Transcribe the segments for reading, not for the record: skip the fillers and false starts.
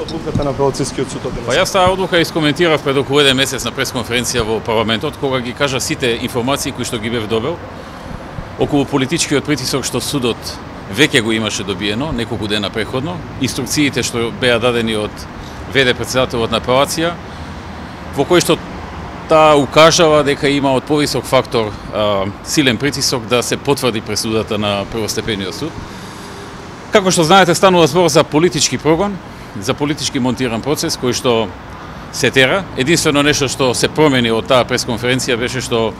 одлуката на Апелацијскиот суд од Па јас таа одлука искоментирав пред околу 1 месец на пресконференција во парламентот, кога ги кажа сите информации кои што ги бев добил околу политичкиот притисок што судот веќе го имаше добиено неколку дена преходно, инструкциите што беа дадени од ВД претседателот на апелација, во кој што таа укажава дека има од повисок фактор силен притисок да се потврди пресудата на првостепениот суд. Како што знаете, станува збор за политички прогон, за политички монтиран процес кој што се тера. Единствено нешто што се промени од таа пресконференција беше што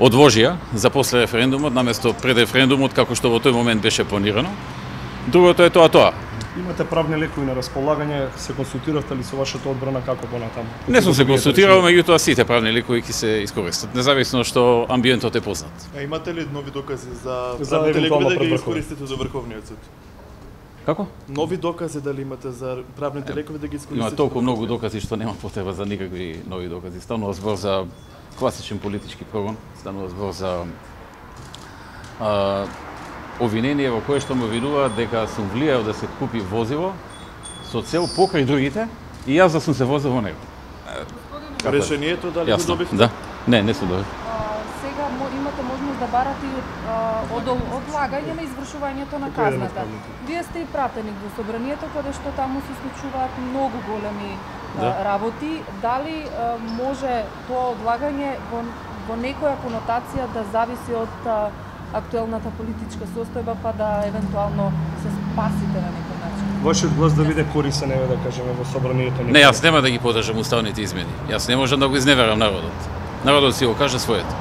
одложија за после референдумот наместо пред референдумот како што во тој момент беше планирано. Другото е тоа. Имате правни лекови на располагање, се консултиравте ли со вашата одбрана како понатаму? Не сум се консултирал, меѓутоа сите правни лекови ќе се искористат, независно што амбиентот е познат. А имате ли нови докази за правните лекови да ги искористите до Врховниот суд? Како? Нови докази дали имате за правните лекови да ги искористите? Има толку многу докази што нема потреба за никакви нови докази. Станува збор за класичен политички прогон, станува збор за обвинение во кое што му обвинуваат дека сум влијал да се купи возило со цел покрај другите и јас да сум се возил во него. Решението дали го добивте? Да. Не сум добив. Сега имате можност да барате одлагање на извршувањето на казната. Вие сте и пратеник во собранието каде што таму се случуваат многу големи работи. Дали може тоа одлагање во некоја конотација да зависи од актуелната политичка состојба, па да евентуално се спасите на некој начин? Вашиот глас да биде корисен, да кажеме, во собранието? Не, јас нема да ги подржам уставните измени. Јас не можам да го изневерам народот. Народот си го каже своето.